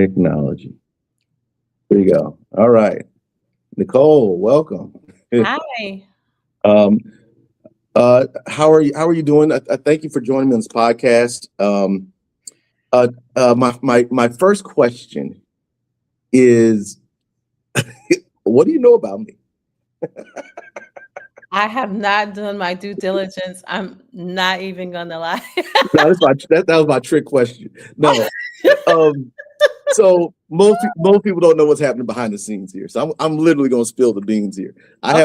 Technology. There you go. All right. Nicole, welcome. Hi. um, how are you doing? I thank you for joining me on this podcast. My first question is, what do you know about me? I have not done my due diligence. I'm not even gonna lie. No, that was my trick question. No. Um, so most people don't know what's happening behind the scenes here. So I'm literally going to spill the beans here. Okay.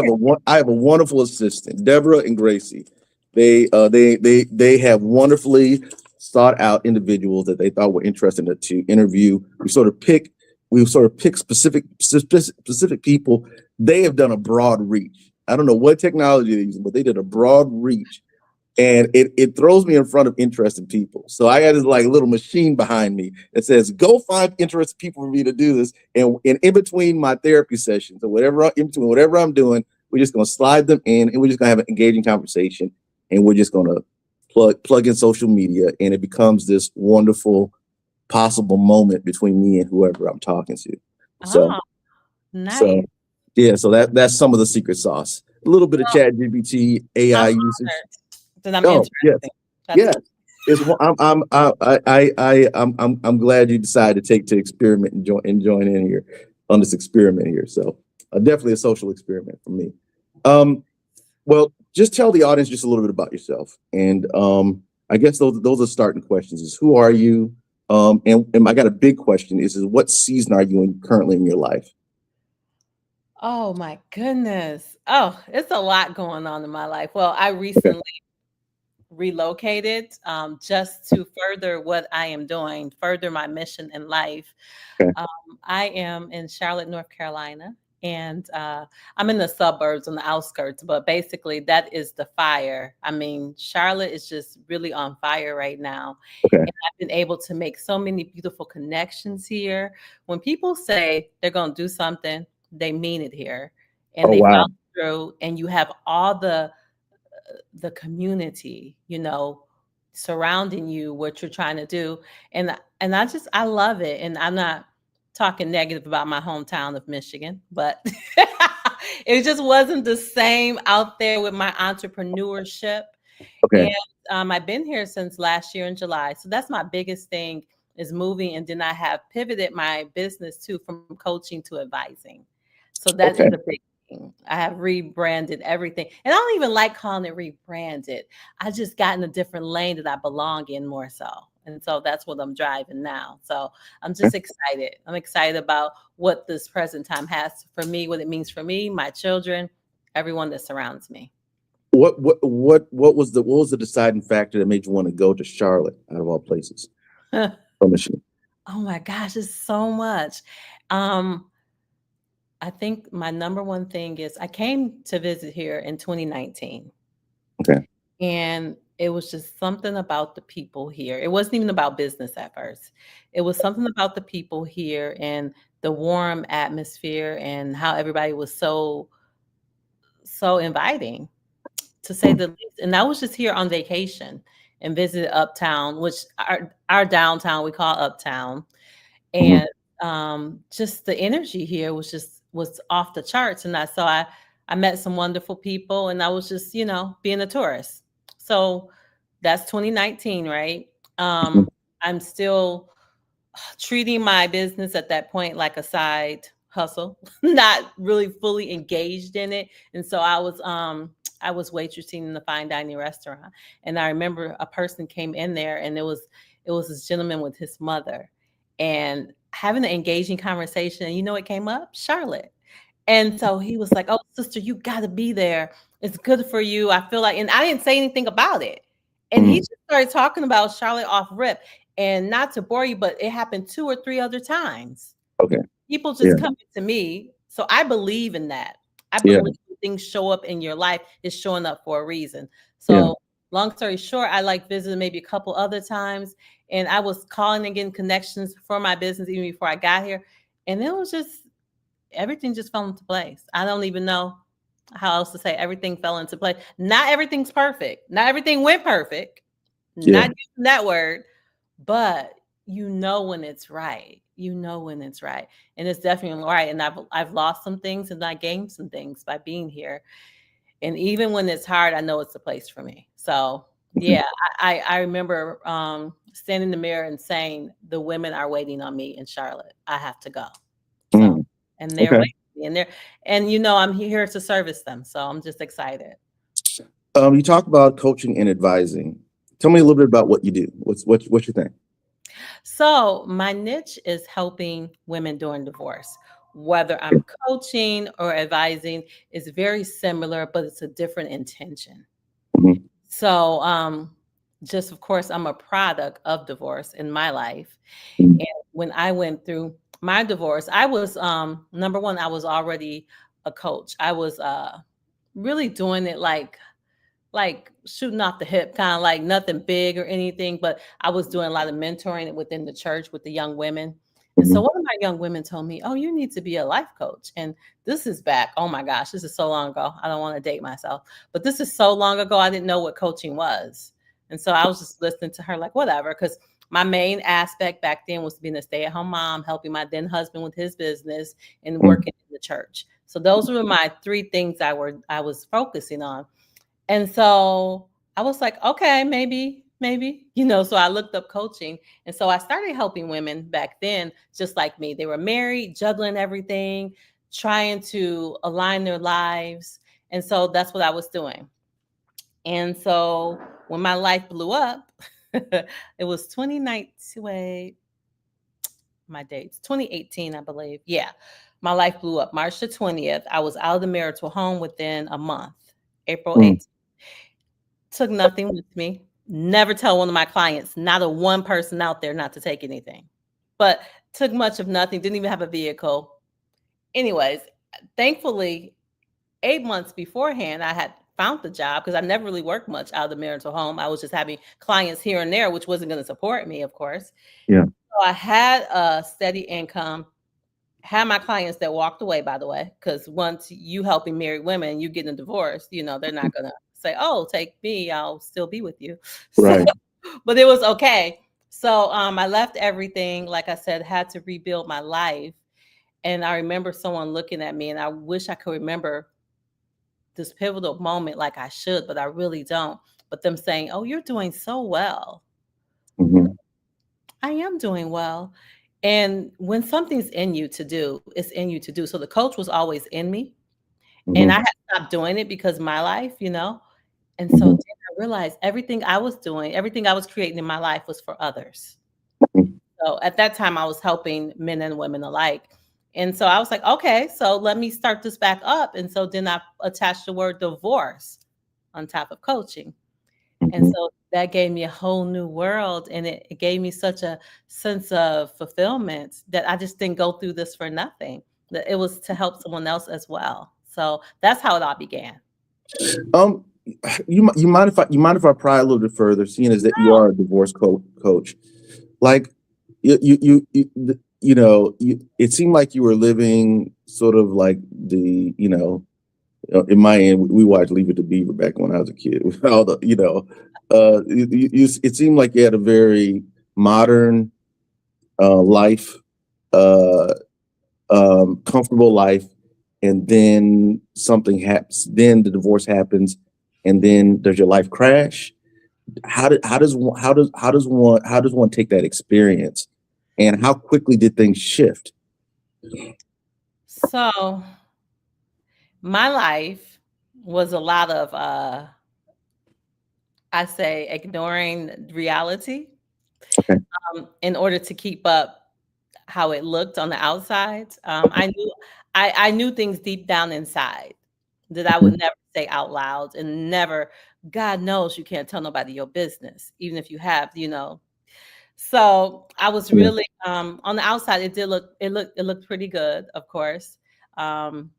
I have a wonderful assistant, Deborah and Gracie. They have wonderfully sought out individuals that they thought were interesting to interview. We sort of pick specific people. They have done a broad reach. I don't know what technology they're using, but they did a broad reach, and it throws me in front of interesting people. So I got this like little machine behind me that says, "Go find interested people for me to do this." And in between my therapy sessions or whatever, in between whatever I'm doing, we're just gonna slide them in, and we're just gonna have an engaging conversation, and we're just gonna plug in social media, and it becomes this wonderful possible moment between me and whoever I'm talking to. So Oh, so nice. yeah, so that's some of the secret sauce. A little bit of Well, Chat GPT AI I'm usage. honored that I'm Oh yes. interesting. That's Yes, it's I'm glad you decided to take to experiment and join in here on this experiment here. So definitely a social experiment for me. Um, well, just tell the audience just a little bit about yourself, and I guess those are starting questions. Is who are you? And I got a big question. Is what season are you in currently in your life? oh my goodness. Oh, it's a lot going on in my life. Well, I Okay, recently relocated just to further what I am doing, further my mission in life. okay, Um, I am in Charlotte, North Carolina, and I'm in the suburbs on the outskirts, but basically that is the fire. I mean, Charlotte is just really on fire right now. okay. And I've been able to make so many beautiful connections here. When people say they're going to do something, they mean it here and Oh they follow wow. through, and you have all the community, surrounding you, what you're trying to do. And I love it. And I'm not talking negative about my hometown of Michigan, but it just wasn't the same out there with my entrepreneurship. Okay, And I've been here since last year in July. So that's my biggest thing is moving. And then I have pivoted my business too from coaching to advising. So that is okay, a big thing. I have rebranded everything. And I don't even like calling it rebranded. I just got in a different lane that I belong in more so. And so that's what I'm driving now. So I'm okay. just excited. I'm excited about what this present time has for me, what it means for me, my children, everyone that surrounds me. What was the deciding factor that made you want to go to Charlotte out of all places from Michigan? Oh my gosh, it's so much. Um, I think my number one thing is I came to visit here in 2019, Okay, and it was just something about the people here. It wasn't even about business at first. It was something about the people here and the warm atmosphere and how everybody was so inviting, to say mm, the least. And I was just here on vacation and visited Uptown, which our downtown we call Uptown. mhm. And just the energy here was off the charts. And I met some wonderful people, and I was just being a tourist. So that's 2019, right? Mhm. I'm still treating my business at that point like a side hustle, not really fully engaged in it. And so I was waitressing in the fine dining restaurant, and I remember a person came in there, and it was this gentleman with his mother, and having an engaging conversation. And it came up Charlotte, and so he was like, "Oh, sister, you got to be there. It's good for you. I feel like," and I didn't say anything about it. And he Mhm. just started talking about Charlotte off rip. And not to bore you, but it happened 2 or 3 other times. Okay. People Yeah. just coming to me. So I believe in that. I Yeah. believe when things show up in your life, it's showing up for a reason. Yeah. So long story short, I like visited maybe a couple other times, and I was calling and getting connections for my business even before I got here. And it was just everything just fell into place. I don't even know how else to say everything fell into place. Not everything's perfect. Not everything went perfect. Yeah. Not using that word, but you know when it's right. You know when it's right. And it's definitely right. And I've lost some things and I gained some things by being here. And even when it's hard, I know it's a place for me. So Mhm. yeah, I remember standing in the mirror and saying, the women are waiting on me in Charlotte. I have to go. So, Mm. and they're Okay. waiting, and you know, I'm here to service them. So I'm just excited. You talk about coaching and advising. Tell me a little bit about what you do. What's your thing? So my niche is helping women during divorce. Whether I'm coaching or advising is very similar, but it's a different intention. Mhm. So, just of course, I'm a product of divorce in my life. Mhm. And when I went through my divorce, I was number one, I was already a coach. I was really doing it like shooting off the hip, kind of like nothing big or anything, but I was doing a lot of mentoring within the church with the young women. And so Mhm. one of my young women told me, "Oh, you need to be a life coach." And this is back, oh my gosh, this is so long ago. I don't want to date myself, but this is so long ago. I didn't know what coaching was. And so I was just listening to her like whatever, because my main aspect back then was being a stay-at-home mom, helping my then husband with his business and Mhm. working in the church. So those were my three things I was focusing on. And so I was like, okay, maybe, so I looked up coaching. And so I started helping women back then, just like me. They were married, juggling everything, trying to align their lives. And so that's what I was doing. And so when my life blew up, it was 2019, wait, my dates, 2018, I believe. Yeah. My life blew up March the 20th. I was out of the marital home within a month, April Mhm. 18th. Took nothing with me. Never tell one of my clients, not a one person out there not to take anything. But took much of nothing, didn't even have a vehicle. Anyways, thankfully, 8 months beforehand, I had found the job because I never really worked much out of the marital home. I was just having clients here and there, which wasn't going to support me, of course. Yeah. So I had a steady income, had my clients that walked away, by the way, because once you helping married women, you getting a divorce, they're not gonna say, "Oh, take me, I'll still be with you." So, Right. but it was okay. So I left everything, like I said, had to rebuild my life. And I remember someone looking at me, and I wish I could remember this pivotal moment like I should, but I really don't. But them saying, "Oh, you're doing so well." Mhm. I am doing well. And when something's in you to do, it's in you to do. So the coach was always in me. And I Mhm. had stopped doing it because of my life. And so Mhm. then I realized everything I was doing, everything I was creating in my life was for others. Mhm. So at that time, I was helping men and women alike. And so I was like, okay, so let me start this back up. And so then I attached the word divorce on top of coaching. And Mhm. so that gave me a whole new world, and it gave me such a sense of fulfillment that I just didn't go through this for nothing. That it was to help someone else as well. So that's how it all began. Um, you mind if I pry a little bit further, seeing as that you No. are a divorce coach? Like, it seemed like you were living sort of like in my end, we watched Leave It to Beaver back when I was a kid. With all the, it seemed like you had a very modern life, uh, comfortable life, and then something happens. Then the divorce happens, and then does your life crash? How does one take that experience, and how quickly did things shift? So my life was a lot of I say ignoring reality Okay. in order to keep up how it looked on the outside. I knew things deep down inside that I would Mhm. never say out loud, and never, God knows you can't tell nobody your business, even if you have. So I was Yeah. really on the outside, it looked pretty good, of course. Um,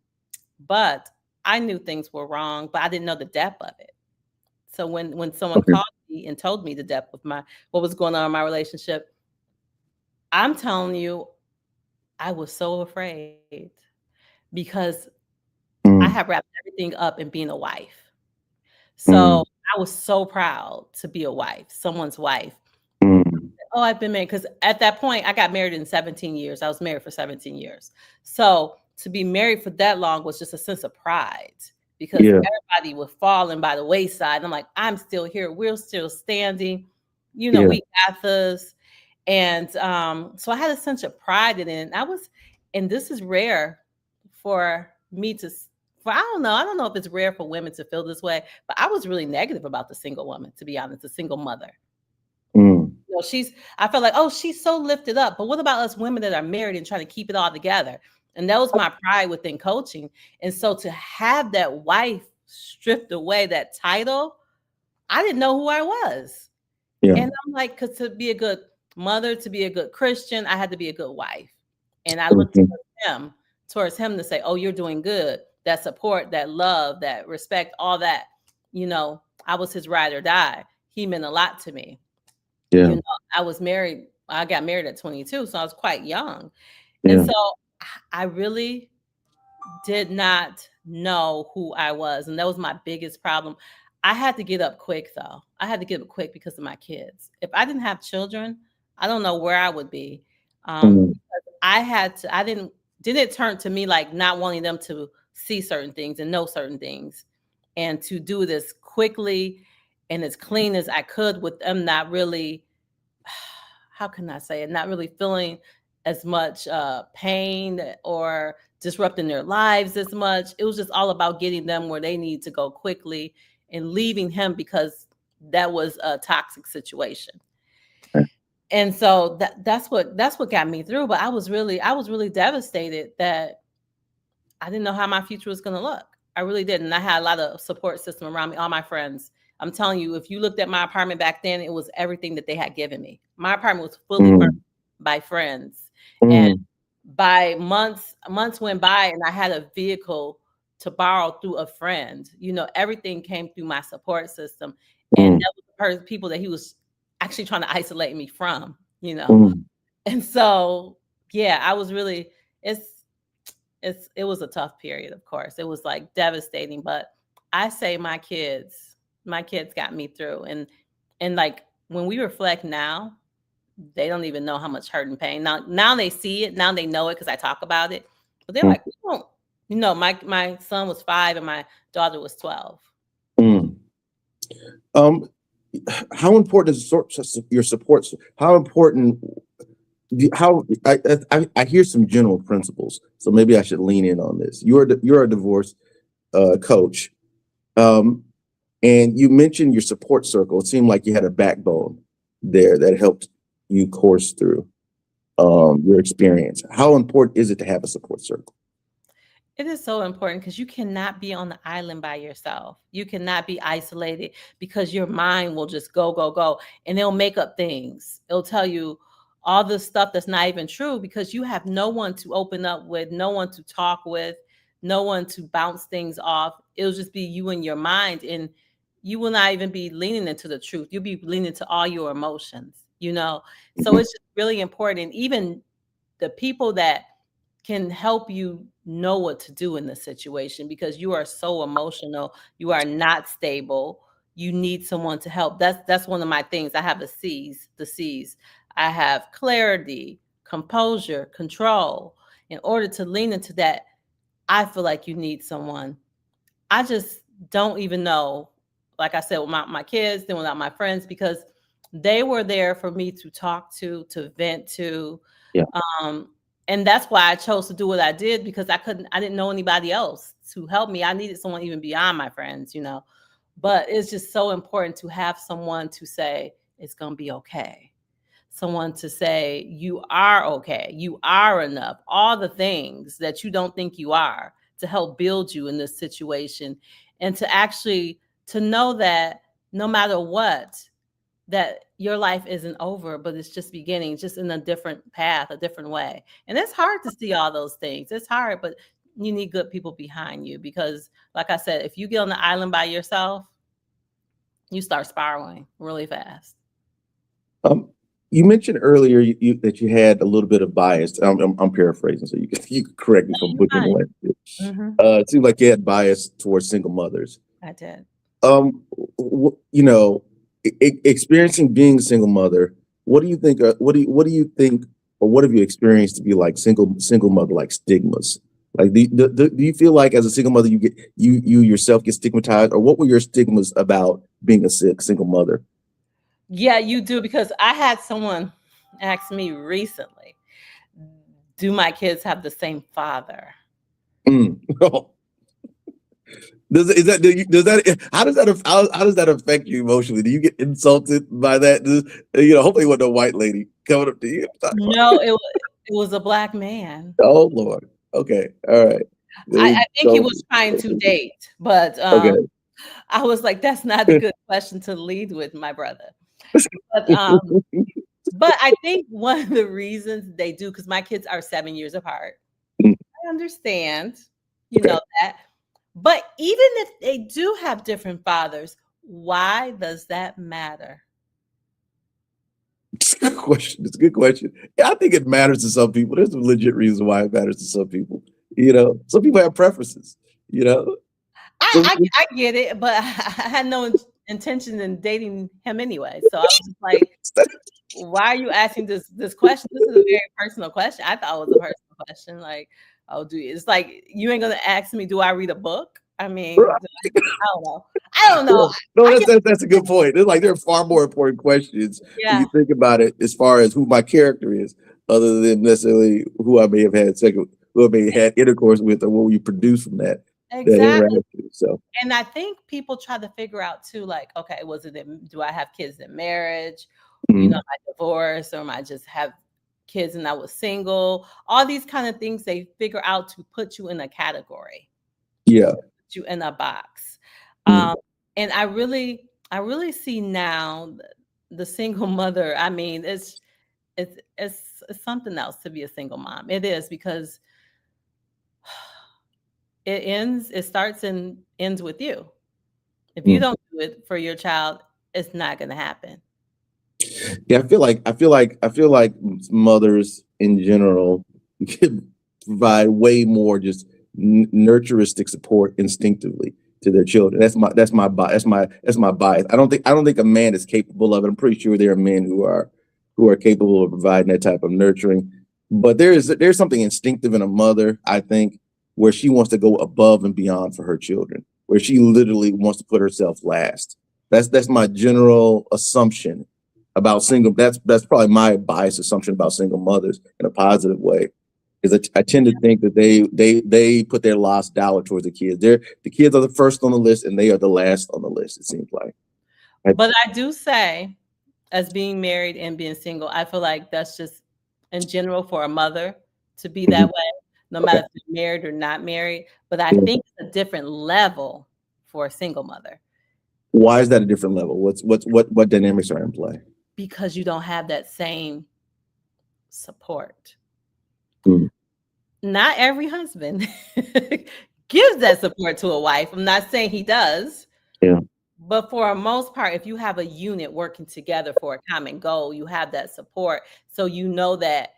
but I knew things were wrong, but I didn't know the depth of it. So when someone Okay. called me and told me the depth of my what was going on in my relationship, I'm telling you, I was so afraid because I have Mm. wrapped everything up in being a wife. So Mm. I was so proud to be a wife, someone's wife. Mm. Oh, I've been married because at that point I got married in 17 years. I was married for 17 years. So to be married for that long was just a sense of pride because Yeah, everybody was falling by the wayside. I'm like, I'm still here. We're still standing. You know, yeah, we got this. And so I had a sense of pride in it. And and this is rare for me to, for I don't know if it's rare for women to feel this way, but I was really negative about the single woman, to be honest, the single mother. mm, You know, I felt like, oh, she's so lifted up. But what about us women that are married and trying to keep it all together? And that was my pride within coaching. And so to have that wife stripped away, that title, I didn't know who I was. yeah, And I'm like, because to be a good mother, to be a good Christian, I had to be a good wife. And I looked mhm, towards him to say, oh, you're doing good. That support, that love, that respect, all that. You know, I was his ride or die. He meant a lot to me. yeah, You know, I got married at 22, so I was quite young. And yeah, so I really did not know who I was, and that was my biggest problem. I had to get up quick though. I had to get up quick because of my kids. If I didn't have children, I don't know where I would be. mm, Because I didn't turn to me like not wanting them to see certain things and know certain things and to do this quickly and as clean as I could with them not really, how can I say it, not really feeling as much pain or disrupting their lives as much. It was just all about getting them where they need to go quickly and leaving him because that was a toxic situation. okay, And so that's what got me through. But I was really devastated that I didn't know how my future was going to look. I really didn't. I had a lot of support system around me, all my friends. I'm telling you, if you looked at my apartment back then, it was everything that they had given me. My apartment was fully furnished mm, by friends. And mm, by months went by and I had a vehicle to borrow through a friend. You know, everything came through my support system. And mm, that was people that he was actually trying to isolate me from, you know. mm. And so, yeah, I was really it's it was a tough period, of course. It was like devastating, but I say my kids got me through. And like when we reflect now, they don't even know how much hurt and pain. Now they see it, now they know it because I talk about it. But they're Mm, like, we don't, my son was 5 and my daughter was 12. mm. Um, how important is your support? How important? How I hear some general principles, so maybe I should lean in on this. You're a divorce coach, um, and you mentioned your support circle. It seemed like you had a backbone there that helped you course through your experience. How important is it to have a support circle? It is so important because you cannot be on the island by yourself. You cannot be isolated because your mind will just go, go, go. And they'll make up things. It'll tell you all this stuff that's not even true because you have no one to open up with, no one to talk with, no one to bounce things off. It'll just be you and your mind. And you will not even be leaning into the truth. You'll be leaning to all your emotions, you know? So Mhm, it's just really important. Even the people that can help you know what to do in the situation because you are so emotional, you are not stable, you need someone to help. That's one of my things. I have the C's. I have clarity, composure, control. In order to lean into that, I feel like you need someone. I just don't even know, like I said, with my kids, then without my friends, because they were there for me to talk to vent to. yeah. Um, and that's why I chose to do what I did because I didn't know anybody else to help me. I needed someone even beyond my friends, you know. But it's just so important to have someone to say, it's going to be okay. Someone to say, you are okay. You are enough. All the things that you don't think you are to help build you in this situation. And to actually to know that no matter what, that your life isn't over, but it's just beginning, just in a different path, a different way. And it's hard to see all those things. It's hard, but you need good people behind you because, like I said, if you get on the island by yourself, you start spiraling really fast. Um, you mentioned earlier that you had a little bit of bias. I'm paraphrasing, so you can correct me if I'm You're butchering the fine. language. Hmm. It seemed like you had bias towards single mothers. I did. You know, experiencing being a single mother, what do you think? What do you think, or what have you experienced to be like single mother like stigmas? Like, do you feel like as a single mother you yourself get stigmatized, or what were your stigmas about being a single mother? Yeah, you do, because I had someone ask me recently, do my kids have the same father? Mm. Does that how does that affect you emotionally? Do you get insulted by that? Hopefully it wasn't a white lady coming up to you. No, it was a black man. Oh Lord. Okay. All right. I think he So was trying to date, but okay. I was like, that's not a good question to lead with, my brother. But but I think one of the reasons they do, because my kids are 7 years apart. I understand, Okay. that. But even if they do have different fathers, why does that matter? It's a good question. It's a good question. Yeah, I think it matters to some people. There's a legit reason why it matters to some people. Some people have preferences. You know, some, I get it, but I had no intention in dating him anyway. So I was just like, why are you asking this question? This is a very personal question. I thought it was a personal question. Like, oh, it's like you ain't gonna ask me, do I read a book? I mean, I don't know. I don't know. no, I get that's a good point. It's like there are far more important questions when you yeah, think about it, as far as who my character is, other than necessarily who I may have had who I may have had intercourse with, or what we produce from that exactly. interaction. So, And I think people try to figure out too, like, okay, do I have kids in marriage? Am mm, I divorced, or am I just have kids and I was single? All these kind of things they figure out to put you in a category, yeah, put you in a box. mm, Um, and I really see now the single mother. I mean, it's something else to be a single mom. It is, because it starts and ends with you. If you mm. don't do it for your child, it's not gonna happen. Yeah. I feel like mothers in general could provide way more just nurturistic support instinctively to their children. That's my bias. That's my bias. I don't think a man is capable of it. I'm pretty sure there are men who are capable of providing that type of nurturing. But there's something instinctive in a mother, I think, where she wants to go above and beyond for her children, where she literally wants to put herself last. That's my general assumption about single. That's probably my biased assumption about single mothers in a positive way, because I tend to think that they put their last dollar towards the kids. The kids are the first on the list, and they are the last on the list. It seems like. I, But I do say, as being married and being single, I feel like that's just in general for a mother to be that mhm, way, no okay. matter if you're married or not married. But I Yeah. think it's a different level for a single mother, Why is that a different level? What dynamics are in play? because you don't have that same support. Mm, Not every husband gives that support to a wife. I'm not saying he does. yeah. But for a most part, if you have a unit working together for a common goal, you have that support. So you know that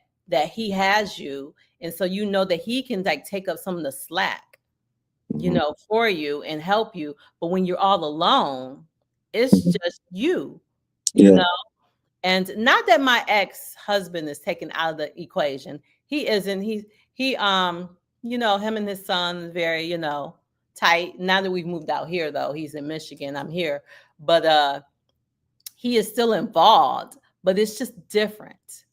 he has you. And so you know that he can like take up some of the slack, Hmm. for you and help you. But when you're all alone, it's Hmm. just you, you Yeah. know. And not that my ex-husband is taken out of the equation. He isn't. Him and his son very, tight. Now that we've moved out here though, he's in Michigan, I'm here. But he is still involved, but it's just different.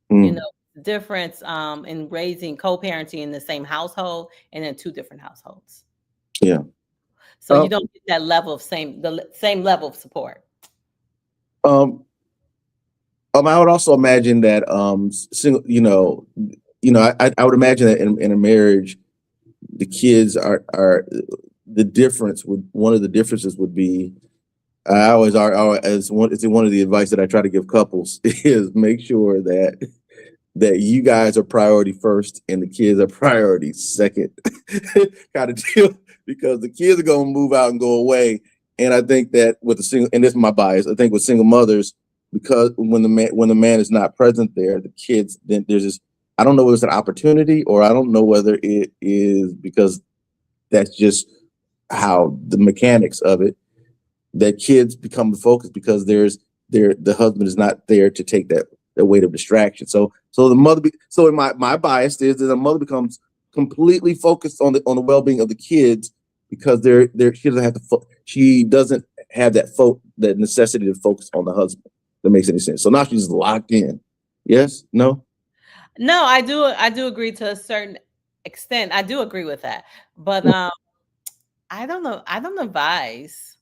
You Mm, know, difference in raising co-parenting in the same household and in two different households. yeah. So you don't get that level of same level of support. Um, I would also imagine that single, I would imagine that in a marriage, the kids are the difference would one of the differences would be. I always are as one. It's one of the advice that I try to give couples is make sure that you guys are priority first and the kids are priority second, kind of deal, because the kids are going to move out and go away. And I think that with the single, and this is my bias, I think with single mothers, because when the man is not present there, the kids, then there's this, I don't know whether it's an opportunity, or I don't know whether it is because that's just how the mechanics of it, that kids become the focus, because there's the husband is not there to take that weight of distraction. So in my bias is that the mother becomes completely focused on the well-being of the kids because she doesn't have that necessity to focus on the husband. That makes any sense. So now she's locked in. Yes? No? No, I do agree to a certain extent. I do agree with that. But I don't know. I don't advise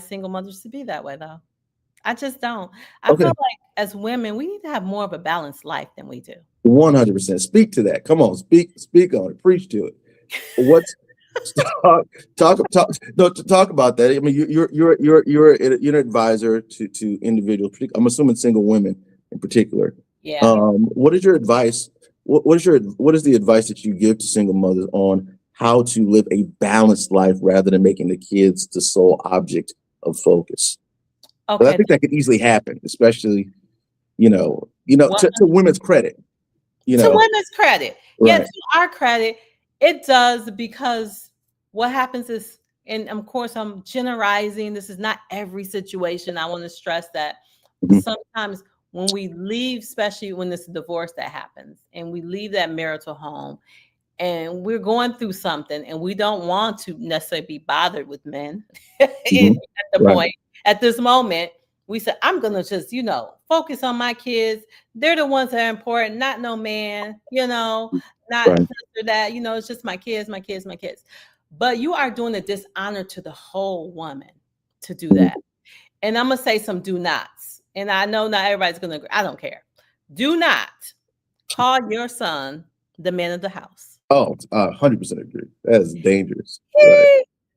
single mothers to be that way though. I just don't. I Okay. feel like as women, we need to have more of a balanced life than we do. 100%. Speak to that. Come on, speak on it. Preach to it. What's talk about that? I mean, you're an advisor to individuals. I'm assuming single women in particular. Yeah. What is your advice? What is the advice that you give to single mothers on how to live a balanced life rather than making the kids the sole object of focus? Okay. But I think that could easily happen, especially to women's credit. To women's credit, right. To our credit, it does, because what happens is, and of course I'm generalizing, this is not every situation, I want to stress that. Sometimes when we leave, especially when it's a divorce that happens, and we leave that marital home and we're going through something and we don't want to necessarily be bothered with men at this moment, we said, I'm going to just, focus on my kids. They're the ones that are important, not no man, not that, it's just my kids. But you are doing a dishonor to the whole woman to do that. And I'm going to say some do nots. And I know not everybody's going to agree. I don't care. Do not call your son the man of the house. Oh, 100% agree. That is dangerous.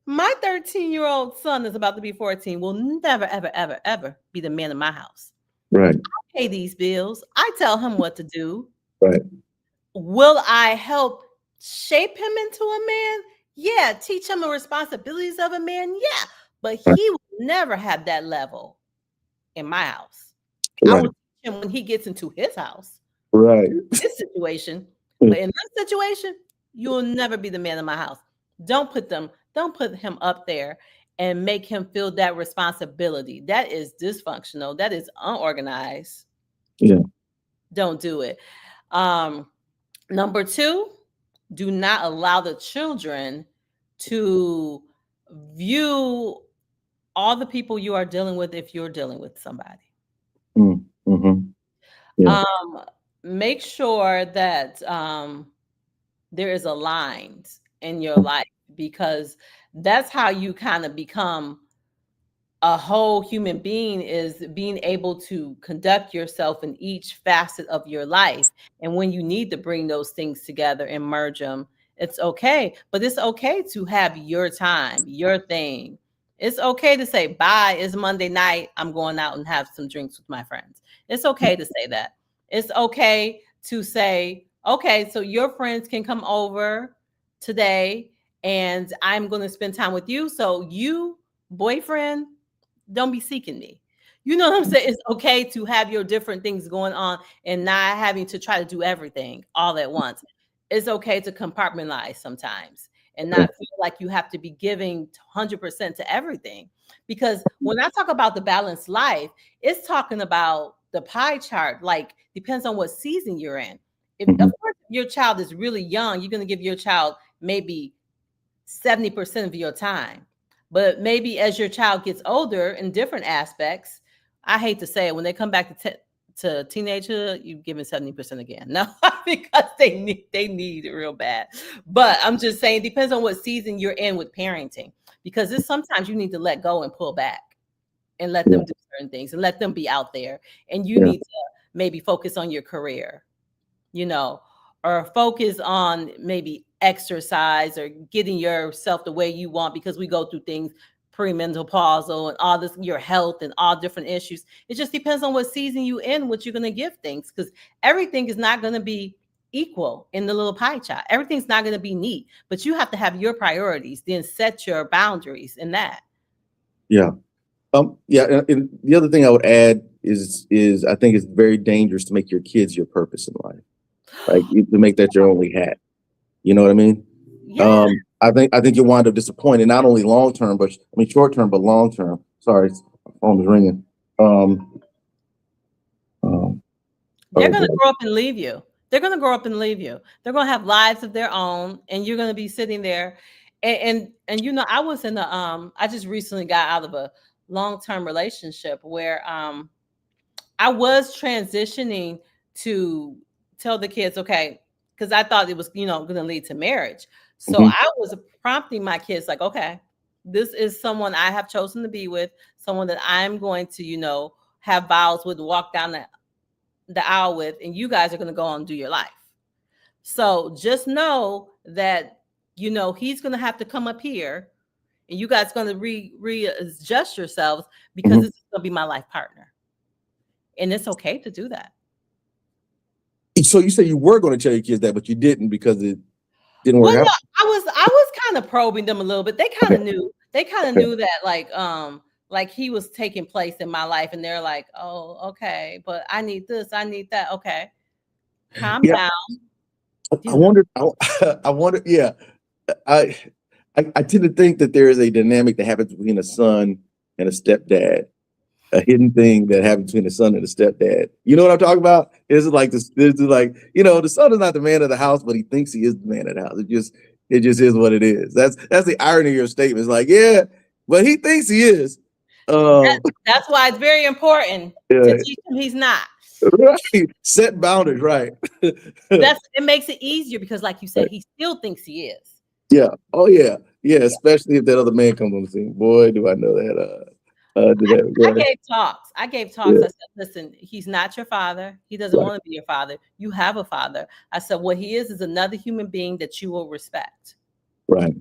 My 13-year-old son is about to be 14, will never, ever, ever, ever be the man of my house. Right. I pay these bills. I tell him what to do. Right. Will I help shape him into a man? Yeah. Teach him the responsibilities of a man? Yeah. But he will never have that level in my house. Right. I will teach him when he gets into his house. Right. This situation. But in this situation, you will never be the man of my house. Don't put him up there and make him feel that responsibility. That is dysfunctional. That is unorganized. Yeah. Don't do it. Number 2, do not allow the children to view all the people you are dealing with if you're dealing with somebody. Yeah. Make sure that there is a line in your life, because that's how you kind of become a whole human being, is being able to conduct yourself in each facet of your life. And when you need to bring those things together and merge them, it's okay. But it's okay to have your time, your thing. It's okay to say, bye, it's Monday night, I'm going out and have some drinks with my friends. It's okay to say that. It's okay to say, okay, so your friends can come over today and I'm going to spend time with you. So you, boyfriend, don't be seeking me. You know what I'm saying? It's okay to have your different things going on and not having to try to do everything all at once. It's okay to compartmentalize sometimes and not feel like you have to be giving 100% to everything. Because when I talk about the balanced life, it's talking about the pie chart, like depends on what season you're in. If of course your child is really young, you're going to give your child maybe 70% of your time. But maybe as your child gets older in different aspects, I hate to say it, when they come back to teenagehood, you give them 70% again. No, because they need it real bad. But I'm just saying, it depends on what season you're in with parenting, because it's sometimes you need to let go and pull back and let them do certain things and let them be out there. And you need to maybe focus on your career, or focus on maybe exercise or getting yourself the way you want, because we go through things premenopausal and all this, your health and all different issues. It just depends on what season you in, what you're going to give things, because everything is not going to be equal in the little pie chart. Everything's not going to be neat, but you have to have your priorities, then set your boundaries in that. Yeah. And the other thing I would add is I think it's very dangerous to make your kids your purpose in life. Like to make that your only hat. You know what I mean? Yeah. I think you'll wind up disappointed, not only long term, but short term, but long term. Sorry, my phone is ringing. Um, um, They're oh going to boy. grow up and leave you. They're going to grow up and leave you. They're going to have lives of their own, and you're going to be sitting there. And you know, I was in a I just recently got out of a long-term relationship where I was transitioning to tell the kids, okay, because I thought it was, you know, going to lead to marriage. So Mhm, I was prompting my kids, like, okay, this is someone I have chosen to be with, someone that I'm going to, you know, have vows with, walk down the aisle with, and you guys are going to go on and do your life. So just know that, you know, he's going to have to come up here, and you guys going to readjust yourselves because mhm. this is going to be my life partner, and it's okay to do that. So you say you were going to tell your kids that, but you didn't because it didn't Well, work no, out. I was kind of probing them a little bit. They kind Okay, of knew. They kind of okay, knew that like he was taking place in my life, and they're like, "Oh, okay, but I need this, I need that." Okay, calm yeah. down. I You know. wonder. I wonder. Yeah, I, I tend to think that there is a dynamic that happens between a son and a stepdad, a hidden thing that happens between a son and a stepdad. You know what I'm talking about? It's like this. This is like, you know, the son is not the man of the house, but he thinks he is the man of the house. It just is what it is. That's the irony of your statement. It's like, yeah, but he thinks he is. That, Um, that's why it's very important to yeah, teach him he's not. right. Set boundaries, right? That's it makes it easier because, like you said, Right. he still thinks he is. Yeah. Oh yeah. Yeah. Yeah. Especially if that other man comes on the scene. Boy, do I know that. Do that. I Yeah. gave talks. I gave talks. Yeah. I said, listen, he's not your father. He doesn't Right. want to be your father. You have a father. I said, what he is another human being that you will respect. Right.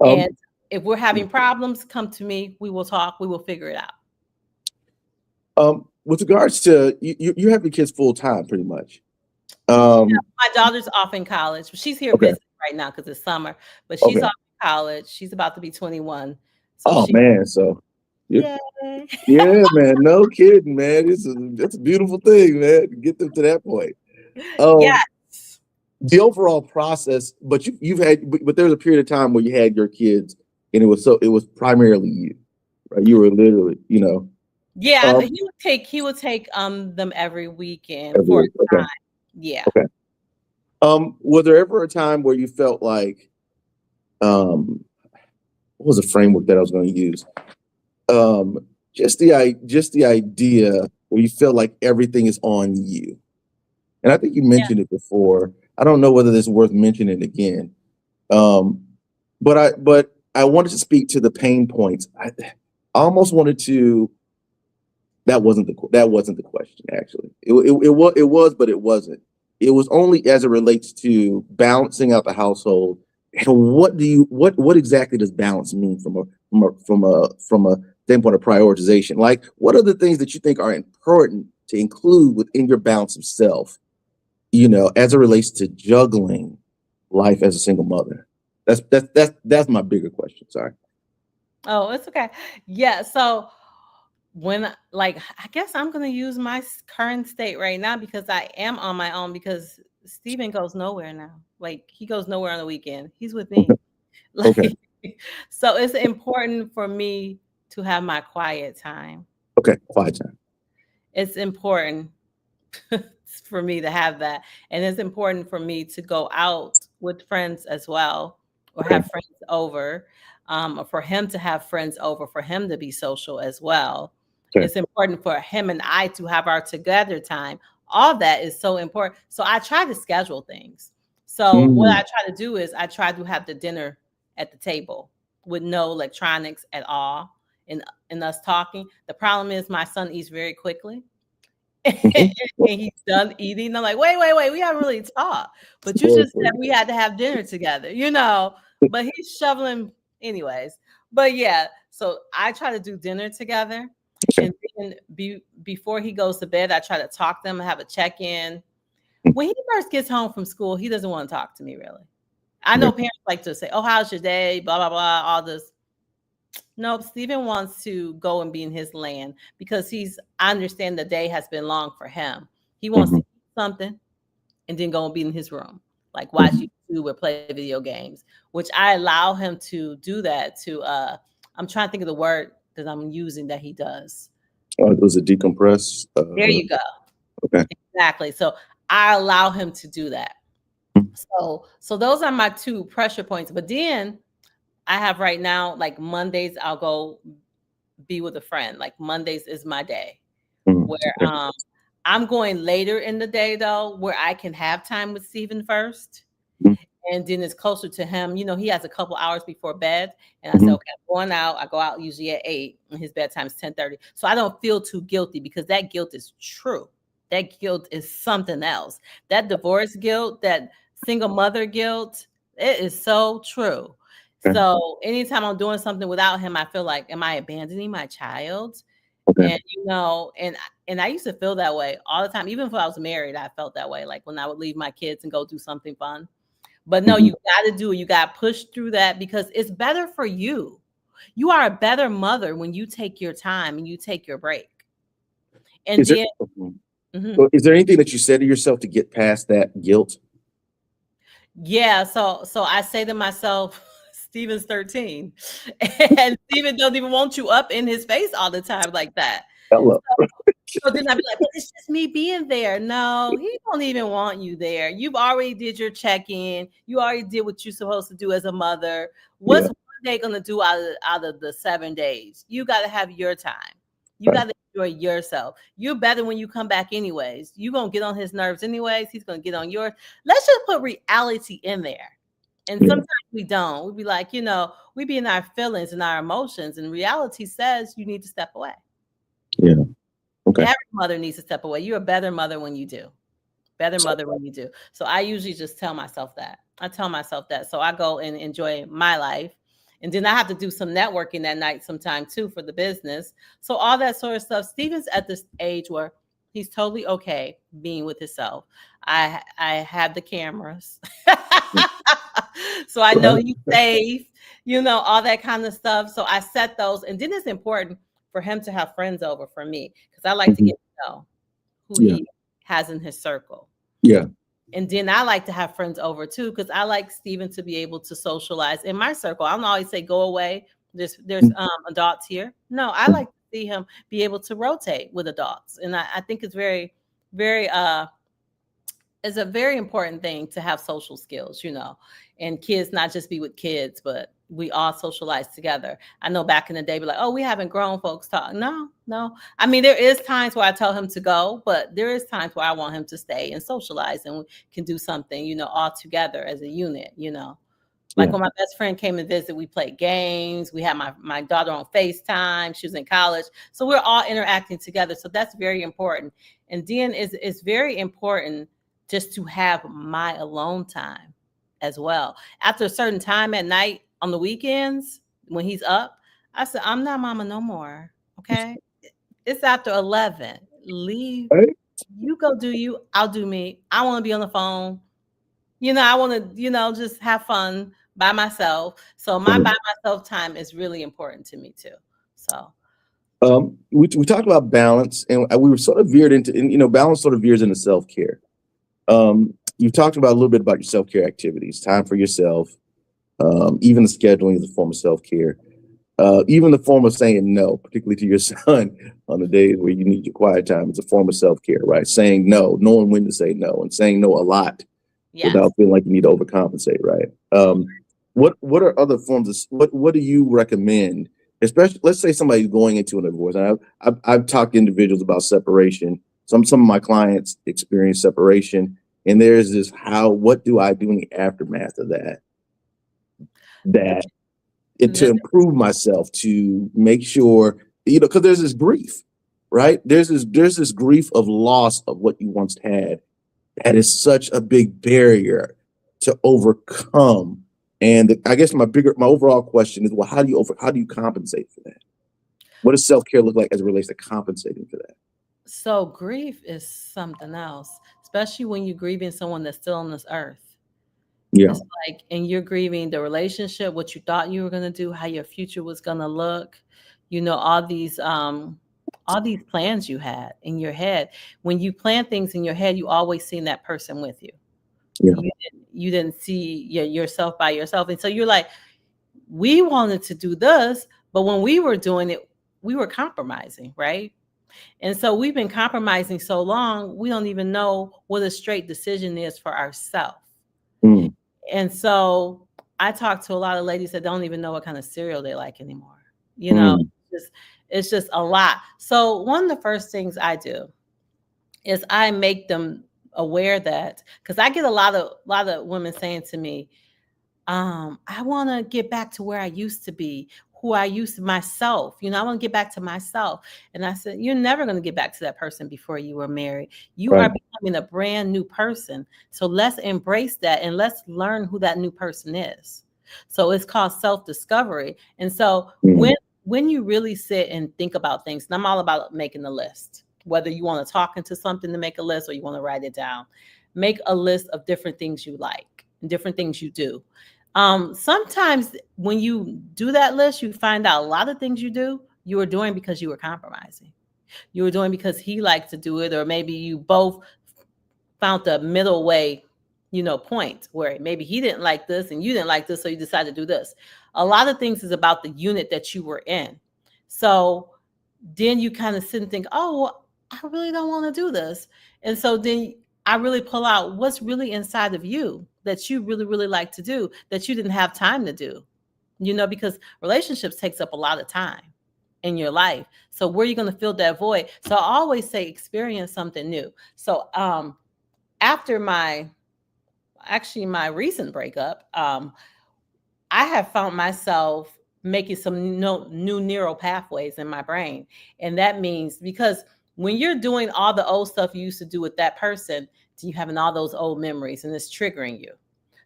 Um. And if we're having problems, come to me. We will talk. We will figure it out. With regards to you have your kids full time, pretty much. Yeah, Um. my daughter's off in college. She's here Okay. visiting right now because it's summer, but she's Okay. off in college. She's about to be 21. So Oh she, man. So. Yeah. yay. Yeah, man. No kidding, man. It's a beautiful thing, man. To get them to that point. Um. Yes. The overall process, but you've had, but there was a period of time where you had your kids, and it was primarily you, right? You were literally, you know. Yeah, Um. he would take them every weekend Every for week. a Okay. time. Yeah. Okay. Was there ever a time where you felt like, um, what was the framework that I was going to use? Um, just the idea where you feel like everything is on you. And I think you Yeah. mentioned it before. I don't know whether this is worth mentioning again. Um, but I wanted to speak to the pain points. I almost wanted to. That wasn't the question. Actually, it was, but it wasn't. It was only as it relates to balancing out the household. And what exactly does balance mean from a standpoint of prioritization? Like, what are the things that you think are important to include within your balance of self? You know, as it relates to juggling life as a single mother. That's my bigger question. Sorry. Oh, it's okay. Yeah. So like, I guess I'm gonna use my current state right now because I am on my own because Steven goes nowhere now. Like he goes nowhere on the weekend. He's with Okay. me. Okay. Like so it's important for me to have my quiet time. Okay. Quiet time. It's important for me to have that. And it's important for me to go out with friends as well, or Okay. have friends over, or for him to have friends over, for him to be social as well. Okay. It's important for him and I to have our together time. All that is so important. So I try to schedule things. So what Mm, I try to do is I try to have the dinner at the table with no electronics at all, and us talking. The problem is my son eats very quickly. mhm. And he's done eating. I'm like, wait, we haven't really talked. But you Boy, just boy. said we had to have dinner together, you know. But he's shoveling anyways. But yeah, so I try to do dinner together. Okay. And then before he goes to bed, I try to talk to him, have a check-in. Mm, When he first gets home from school, he doesn't want to talk to me really. I know okay. parents like to say, "Oh, how's your day?" Blah blah blah, all this. Nope, Steven wants to go and be in his land because I understand the day has been long for him. He wants to Mhm, eat something and then go and be in his room, like watch mhm. YouTube or play video games, which I allow him to do that to, I'm trying to think of the word that I'm using that he does. It was a decompress. There you go. Okay. Exactly. So I allow him to do that. So those are my two pressure points. But then I have right now, like Mondays, I'll go be with a friend. Like Mondays is my day where Okay. I'm going later in the day though, where I can have time with Steven first. Mhm. And then it's closer to him. You know, he has a couple hours before bed. And I say, Mhm. okay, I'm going out. I go out usually at 8 and his bedtime is 10:30. So I don't feel too guilty because that guilt is true. That guilt is something else. That divorce guilt, that single mother guilt, it is so true. Okay. So anytime I'm doing something without him, I feel like, am I abandoning my child? Okay. And and I used to feel that way all the time. Even if I was married, I felt that way. Like when I would leave my kids and go do something fun. But no, Mhm. you got to do it. You got to push through that because it's better for you. You are a better mother when you take your time and you take your break. And Is there then, mhm. mhm. Well, is there anything that you said to yourself to get past that guilt? Yeah. So I say to myself, Steven's 13, and Steven don't even want you up in his face all the time like that. Hello. So then I'd be like, "But it's just me being there." No, he don't even want you there. You've already did your check-in. You already did what you're supposed to do as a mother. What's Yeah. one day gonna do out of the 7 days? You got to have your time. You Right. got to enjoy yourself. You're better when you come back anyways. You're gonna get on his nerves anyways. He's gonna get on yours. Let's just put reality in there. And Yeah. sometimes we don't. We be like, we be in our feelings and our emotions, and reality says you need to step away. Yeah. Okay. Every mother needs to step away. You're a better mother when you do. Better mother when you do. So I usually just tell myself that. I tell myself that. So I go and enjoy my life. And then I have to do some networking that night sometime too for the business. So all that sort of stuff. Steven's at this age where he's totally okay being with himself. I have the cameras. So I know Right. he's safe, all that kind of stuff. So I set those. And then it's important for him to have friends over for me because I like to Mhm. get to know who Yeah. he has in his circle. Yeah. And then I like to have friends over too because I like Steven to be able to socialize in my circle. I don't always say go away. There's Mhm. adults here. No, I like to see him be able to rotate with adults, and I think it's very, very it's a very important thing to have social skills, and kids not just be with kids, but we all socialize together. I know back in the day, be like, oh, we haven't grown folks talk. No, no. I mean, there is times where I tell him to go, but there is times where I want him to stay and socialize and we can do something, all together as a unit. Like Yeah. when my best friend came and visit, we played games. We had my daughter on FaceTime. She was in college. So we're all interacting together. So that's very important. And then it's very important just to have my alone time as well. After a certain time at night on the weekends, when he's up, I said, I'm not mama no more. Okay. It's after 11. Leave. Right. You go do you. I'll do me. I want to be on the phone. I want to, just have fun by myself. So my Right. by myself time is really important to me too. So We talked about balance, and we were sort of veered into, and balance sort of veers into self care. You talked about a little bit about your self care activities, time for yourself. Even the scheduling is a form of self care. Even the form of saying no, particularly to your son on the days where you need your quiet time, is a form of self care, right? Saying no, knowing when to say no, and saying no a lot yes. without feeling like you need to overcompensate, right? What are other forms of what do you recommend? Especially, let's say somebody's going into a divorce. And I've talked to individuals about separation. Some of my clients experience separation, and there's this what do I do in the aftermath of that? The, That to the, improve myself, to make sure, because there's this grief, right? There's this grief of loss of what you once had. That is such a big barrier to overcome. And I guess my overall question is, well, how do you compensate for that? What does self care look like as it relates to compensating for that? so grief is something else, especially when you're grieving someone that's still on this earth. Yeah. It's like, and you're grieving the relationship, what you thought you were going to do, how your future was going to look, all these plans you had in your head. When you plan things in your head, you always seen that person with you. Yeah. You didn't see yourself by yourself. And so you're like, we wanted to do this, but when we were doing it, we were compromising, right? And so we've been compromising so long, we don't even know what a straight decision is for ourselves. Mm, And so I talk to a lot of ladies that don't even know what kind of cereal they like anymore. You know, mm, just it's just a lot. So one of the first things I do is I make them aware that, because I get a lot of women saying to me, I want to get back to where I used to be, who I used to myself. You know, I want to get back to myself. And I said, you're never going to get back to that person before you were married. You are right. becoming a brand new person. So let's embrace that and let's learn who that new person is. So it's called self-discovery. And so Mm, when you really sit and think about things, and I'm all about making a list, whether you want to talk into something to make a list or you want to write it down, make a list of different things you like and different things you do. Sometimes when you do that list, you find out a lot of things you do, you were doing because you were compromising. You were doing because he liked to do it, or maybe you both found the middle way, point where maybe he didn't like this and you didn't like this, so you decided to do this. A lot of things is about the unit that you were in. So then you kind of sit and think, oh, well, I really don't want to do this. And so then I really pull out what's really inside of you that you really, really like to do that you didn't have time to do, because relationships takes up a lot of time in your life. So where are you going to fill that void? So I always say experience something new. So after my recent breakup, I have found myself making some new neural pathways in my brain. And that means, because when you're doing all the old stuff you used to do with that person, you having all those old memories and it's triggering you.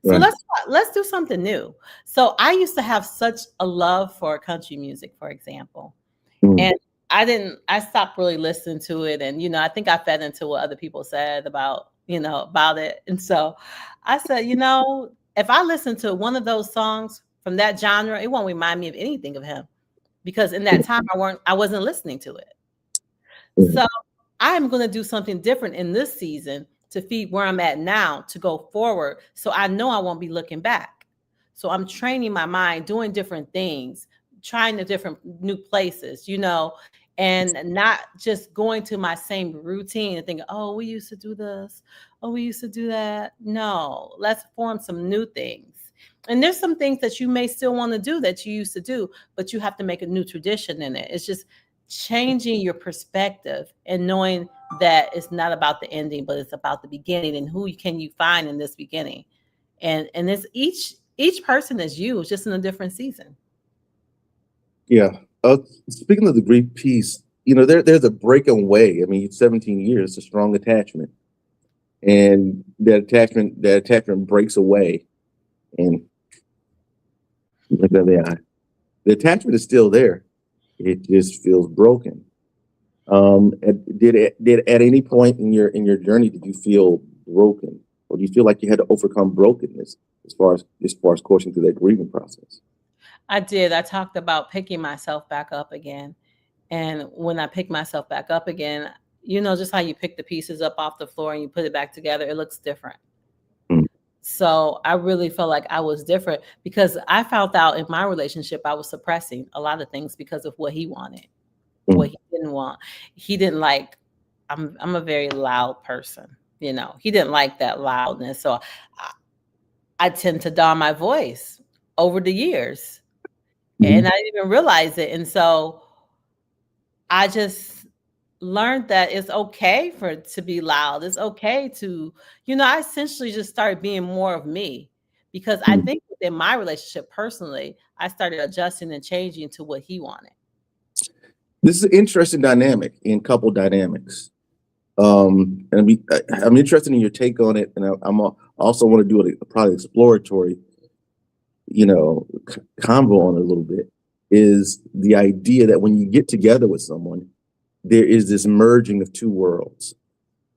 So right. let's do something new. So I used to have such a love for country music, for example. Mm, And I stopped really listening to it. And, I think I fed into what other people said about it. And so I said, if I listen to one of those songs from that genre, it won't remind me of anything of him, because in that time I wasn't listening to it. mm, So I'm going to do something different in this season to feed where I'm at now to go forward. So I know I won't be looking back. So I'm training my mind, doing different things, trying to different new places, and not just going to my same routine and thinking, oh, we used to do this. Oh, we used to do that. No, let's form some new things. And there's some things that you may still want to do that you used to do, but you have to make a new tradition in it. It's just changing your perspective and knowing that it's not about the ending, but it's about the beginning, and who can you find in this beginning. And it's each person is you, it's just in a different season. yeah. Speaking of the grief piece, there's a breaking away. I mean, 17 years, it's a strong attachment. And that attachment breaks away. And the attachment is still there. It just feels broken. Did at any point in your journey did you feel broken, or do you feel like you had to overcome brokenness as far as coursing through that grieving process? I did. I talked about picking myself back up again. And when I pick myself back up again, just how you pick the pieces up off the floor and you put it back together, it looks different. Mm, So I really felt like I was different, because I found out in my relationship I was suppressing a lot of things because of what he wanted, what mm, he didn't want. He didn't like, I'm a very loud person, He didn't like that loudness. So I, I tend to down my voice over the years, and mhm. I didn't even realize it. And so I just learned that it's okay for it to be loud. It's okay to, I essentially just started being more of me, because I Mm. think within my relationship personally, I started adjusting and changing to what he wanted. This is an interesting dynamic in couple dynamics. And I'm interested in your take on it, and also want to do a probably exploratory, convo on it a little bit. Is the idea that when you get together with someone, there is this merging of two worlds,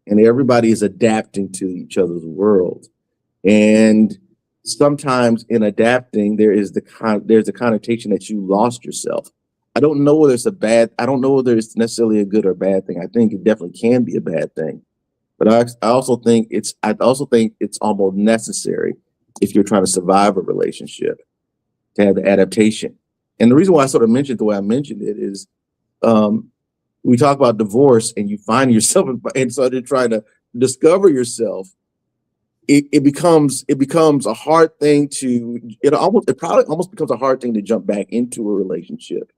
and everybody is adapting to each other's world. And sometimes in adapting, there's a connotation that you lost yourself. I don't know whether it's necessarily a good or bad thing. I think it definitely can be a bad thing. But I also think it's almost necessary if you're trying to survive a relationship to have the adaptation. And the reason why I sort of mentioned the way I mentioned it is, um, we talk about divorce and you find yourself and so to try to discover yourself, it becomes a hard thing to it probably almost becomes a hard thing to jump back into a relationship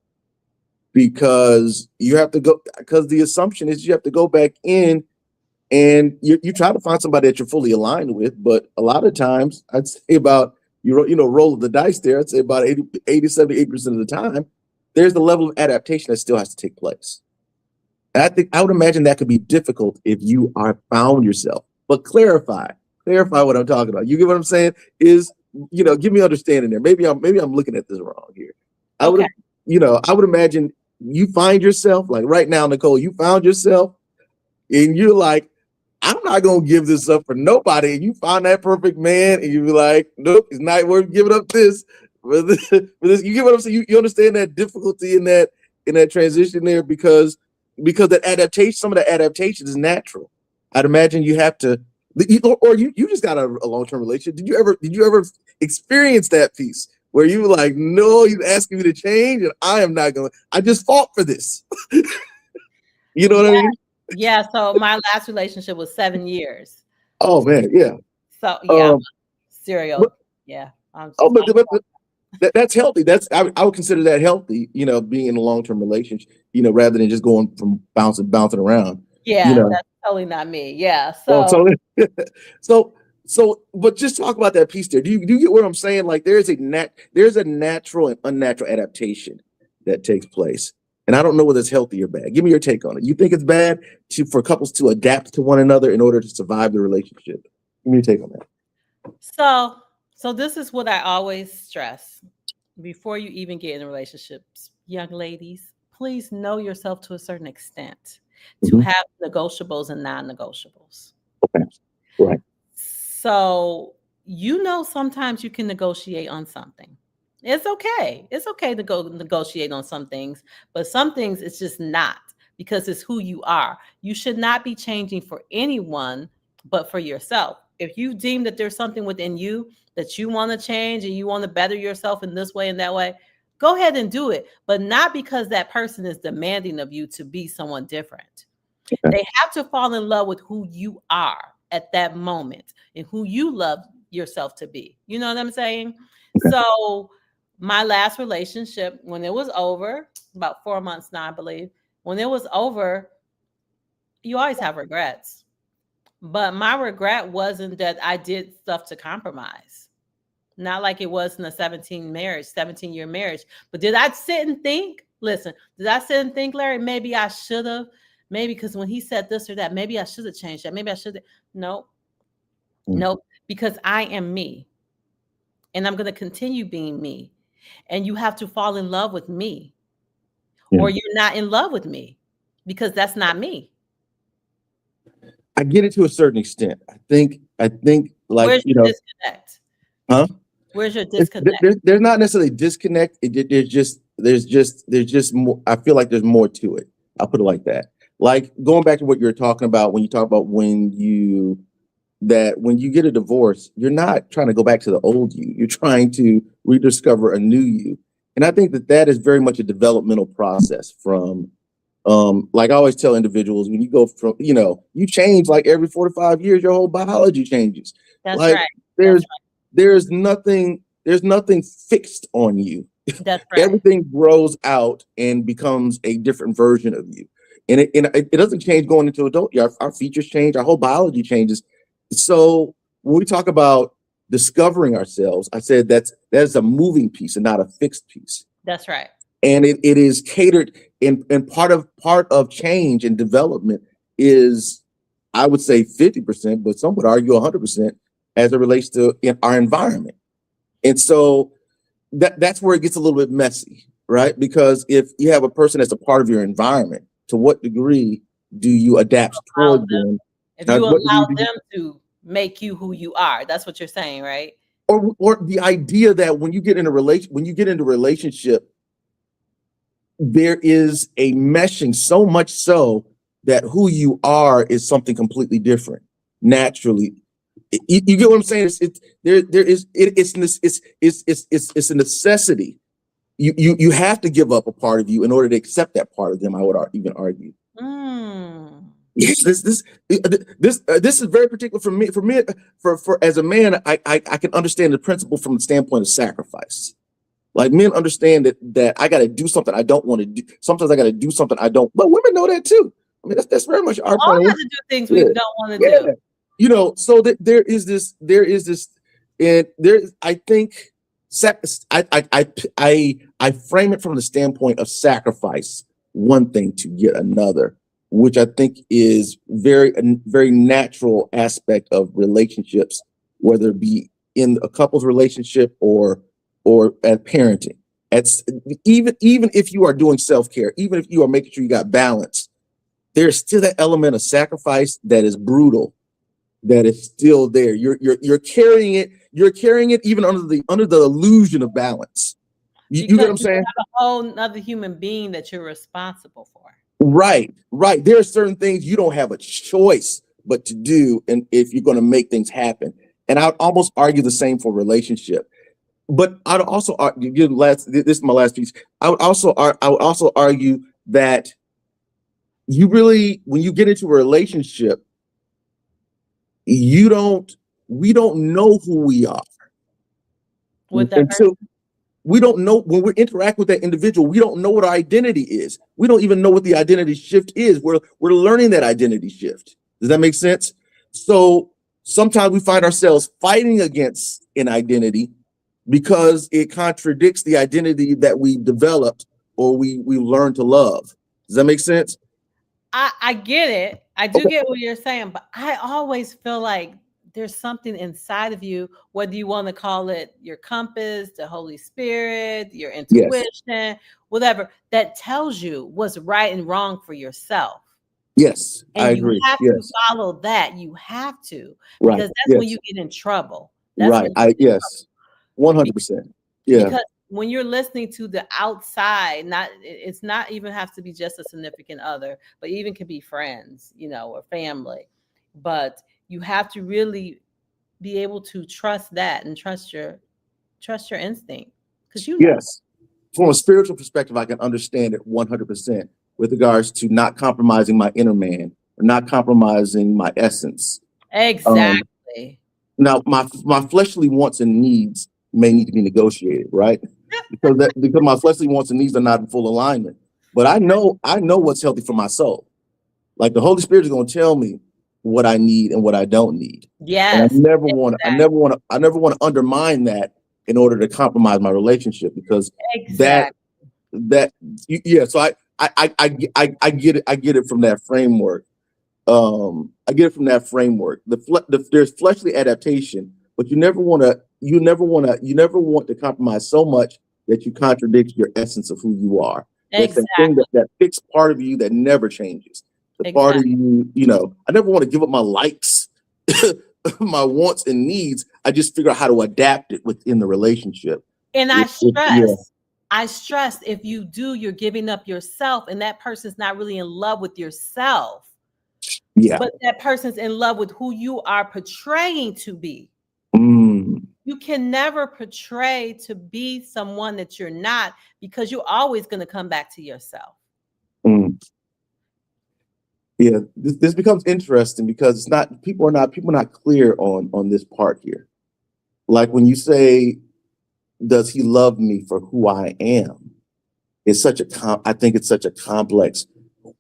because you have to go because the assumption is you have to go back in and you try to find somebody that you're fully aligned with, but a lot of times I'd say about roll of the dice there, I'd say about 78% of the time there's the level of adaptation that still has to take place. And I think I would imagine that could be difficult if you are found yourself. But clarify what I'm talking about. You get what I'm saying? Is give me understanding there. Maybe I'm looking at this wrong here. I would imagine you find yourself like right now, Nicole. You found yourself, and you're like, I'm not gonna give this up for nobody. And you find that perfect man, and you be like, nope, it's not worth giving up this. For this. You get what I'm saying? You understand that difficulty in that transition there because that adaptation, some of the adaptation is natural. I'd imagine you have to, or you just got a long-term relationship. Did you ever experience that piece where you were like, no, he's asking me to change, and I am not going. I just fought for this. You know what I mean? Yeah. So my last relationship was 7 years. Oh man, yeah. So yeah, serial. Yeah. That's healthy. I would consider that healthy. Being in a long-term relationship. Rather than just going from bouncing around. Yeah, that's totally not me. Yeah. But just talk about that piece there. Do you get what I'm saying? Like there's a natural and unnatural adaptation that takes place. And I don't know whether it's healthy or bad. Give me your take on it. You think it's bad for couples to adapt to one another in order to survive the relationship? Give me your take on that. So this is what I always stress before you even get in relationships, young ladies, please know yourself to a certain extent to have negotiables and non-negotiables. Okay. Right. So, sometimes you can negotiate on something. It's okay. It's okay to go negotiate on some things, but some things it's just not because it's who you are. You should not be changing for anyone but for yourself. If you deem that there's something within you that you want to change and you want to better yourself in this way and that way, go ahead and do it, but not because that person is demanding of you to be someone different. Okay. They have to fall in love with who you are at that moment and who you love yourself to be. You know what I'm saying? Okay. So my last relationship, when it was over, about 4 months now, I believe, when it was over, you always have regrets. But my regret wasn't that I did stuff to compromise. Not like it was in a 17-year marriage. But did I sit and think? Listen, did I sit and think, Larry, maybe I should have? Maybe because when he said this or that, maybe I should have changed that. Maybe I should have. No. No, because I am me. And I'm going to continue being me. And you have to fall in love with me. Or you're not in love with me because that's not me. I get it to a certain extent. I think like, where's your disconnect? Huh? Where's your disconnect? There's not necessarily disconnect. There's just more. I feel like there's more to it. I'll put it like that. Like going back to what you're talking about when you talk about when you get a divorce, you're not trying to go back to the old you. You're trying to rediscover a new you. And I think that is very much a developmental process from, like I always tell individuals, when you go from, you change like every 4 to 5 years, your whole biology changes. That's like, right. There's nothing fixed on you. That's right. Everything grows out and becomes a different version of you. And it doesn't change going into adult. Our features change, our whole biology changes. So when we talk about discovering ourselves, I said that's a moving piece and not a fixed piece. That's right. And it is catered and part of change and development is, I would say 50%, but some would argue 100% as it relates to our environment. And so that's where it gets a little bit messy, right? Because if you have a person that's a part of your environment, to what degree do you adapt toward them? If you allow them to make you who you are, that's what you're saying, right? Or the idea that when you get into relationship, there is a meshing so much so that who you are is something completely different naturally. You get what I'm saying? It's a necessity you have to give up a part of you in order to accept that part of them. I would even argue. Mm. Yes, this is very particular for me. For as a man, I can understand the principle from the standpoint of sacrifice. Like men understand that I got to do something I don't want to do. Sometimes I got to do something I don't. But women know that too. I mean, that's very much We our all point. have to do things we Yeah, don't want to yeah. do. You know, so that there is this, and there. I think I frame it from the standpoint of sacrifice, one thing to yet another, which I think is a very natural aspect of relationships, whether it be in a couple's relationship or at parenting. It's even if you are doing self-care, even if you are making sure you got balance, there's still that element of sacrifice that is brutal, that is still there. You're carrying it. You're carrying it even under the illusion of balance. You get Because what I'm you saying? have a whole other human being that you're responsible for. Right, right. There are certain things you don't have a choice but to do, and if you're going to make things happen. And I'd almost argue the same for relationship. But I'd also argue, this is my last piece. I would also argue that you really, when you get into a relationship, you don't we don't know who we are With that person. until we don't know when we interact with that individual. We don't know what our identity is. We don't even know what the identity shift is. We're learning that identity shift. Does that make sense? So sometimes we find ourselves fighting against an identity because it contradicts the identity that we developed or we learned to love. Does that make sense? I get it. I do Okay. get what you're saying, but I always feel like there's something inside of you, whether you want to call it your compass, the Holy Spirit, your Yes. intuition, whatever, that tells you what's right and wrong for yourself. Yes. I And you agree. have to Yes. follow that. You have to, Right. because that's when Yes. you get in trouble. That's Right. when you get in trouble. Yes. 100%. Yeah. Because when you're listening to the outside, it's not even have to be just a significant other, but even could be friends, or family. But you have to really be able to trust that and trust your instinct, because Yes. From a spiritual perspective, I can understand it 100% with regards to not compromising my inner man or not compromising my essence. Um, exactly. Now, my fleshly wants and needs may need to be negotiated, right? Because my fleshly wants and needs are not in full alignment. But I know what's healthy for my soul. Like the Holy Spirit is going to tell me what I need and what I don't need. And I Yes, never want to, I exactly, never want to, I never want to undermine that in order to compromise my relationship because that exactly. that yeah. So I get it. I get it from that framework. I get it from that framework. There's fleshly adaptation, but you never want to compromise so much that you contradict your essence of who you are. There's that thing Exactly. that fixed part of you that never changes. The part of Exactly. you, I never want to give up my likes, my wants and needs. I just figure out how to adapt it within the relationship. And Yeah, I stress if you do, you're giving up yourself, and that person's not really in love with yourself, yeah. but that person's in love with who you are portraying to be. Mm, You can never portray to be someone that you're not, because you're always going to come back to yourself. mm. Yeah, this becomes interesting because it's not people are not clear on this part here. Like when you say, "Does he love me for who I am?" It's I think it's such a complex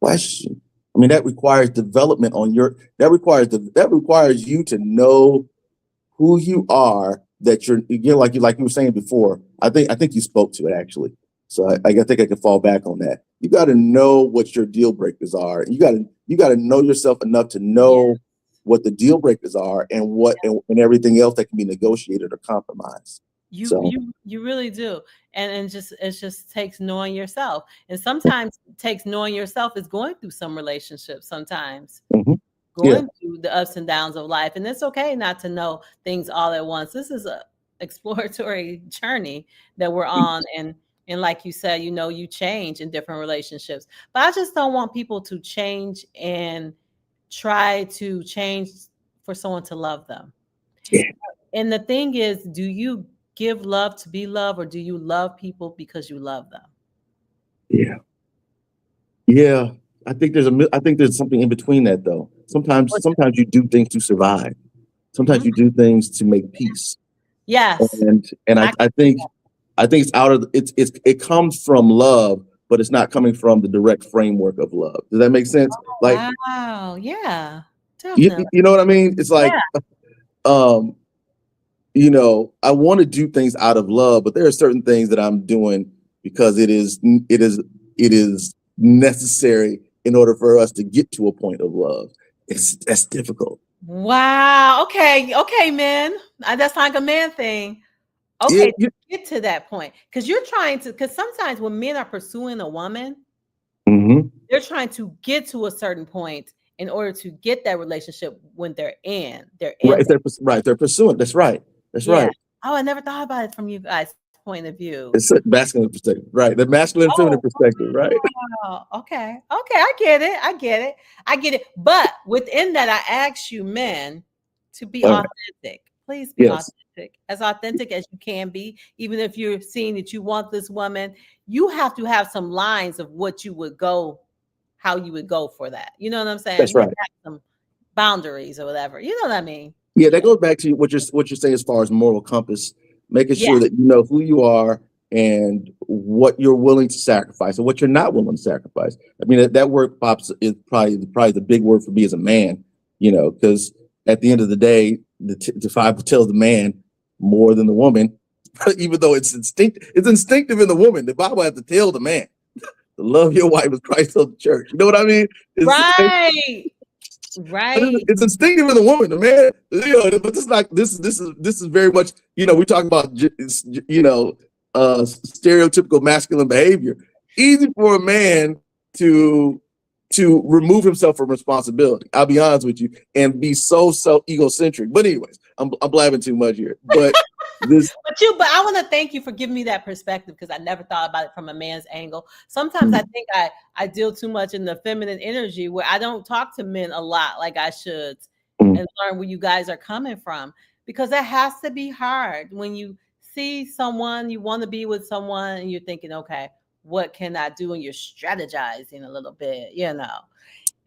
question. I mean, that requires development on your. That requires you to know who you are. That you're again, like you were saying before. I think you spoke to it actually. So I think I can fall back on that. You got to know what your deal breakers are. You got to know yourself enough to Yeah. know what the deal breakers are and and everything else that can be negotiated or compromised. You So you you really do. And just it just takes knowing yourself. And sometimes it takes knowing yourself is going through some relationships sometimes. mhm. Yeah, Going through the ups and downs of life. And it's okay not to know things all at once. This is a exploratory journey that we're on. And like you said, you change in different relationships. But I just don't want people to change and try to change for someone to love them. yeah, And the thing is, do you give love to be loved, or do you love people because you love them? Yeah. Yeah. I think there's something in between that though. Sometimes you do things to survive. Sometimes Mhm. you do things to make peace. Yes. And I, I think it's out of it comes from love, but it's not coming from the direct framework of love. Does that make sense? Like wow. Yeah. Definitely. you know what I mean? It's like Yeah. um you know, I want to do things out of love, but there are certain things that I'm doing because it is necessary in order for us to get to a point of love. That's difficult. Wow. Okay. Okay, man. That's like a man thing. Yeah, Okay, to get to that point, because you're trying to. Because sometimes when men are pursuing a woman, mhm. they're trying to get to a certain point in order to get that relationship when they're Right, in. right, they're pursuing. That's right. That's Yeah. right. Oh, I never thought about it from you guys' point of view. It's a masculine perspective, right? The masculine and feminine Oh, perspective, right? wow. Okay. Okay. I get it. I get it. I get it. But within that, I ask you men to be All right. authentic. Please be Yes, authentic as you can be. Even if you're seeing that you want this woman, you have to have some lines of what you would go, how you would go for that. You know what I'm saying? that's You have right. to have some boundaries or whatever. You know what I mean? Yeah, that goes back to what you're saying as far as moral compass, making Yeah. sure that you know who you are and what you're willing to sacrifice and what you're not willing to sacrifice. I mean, that word pops is probably the big word for me as a man, you know, because at the end of the day, the Bible tells the man more than the woman, even though it's instinctive in the woman. The Bible has to tell the man to love your wife as Christ loved the church. You know what I mean? Right. Right. It's instinctive in the woman, the man. You know, but this is very much, you know, we talk about you know, stereotypical masculine behavior. Easy for a man to remove himself from responsibility. I'll be honest with you, and be so egocentric. But anyways, I'm blabbing too much here. But this, But I want to thank you for giving me that perspective, because I never thought about it from a man's angle. Sometimes I think I deal too much in the feminine energy, where I don't talk to men a lot like I should, and learn where you guys are coming from, because that has to be hard when you see someone, you want to be with someone, and you're thinking, okay, what can I do? And you're strategizing a little bit, you know.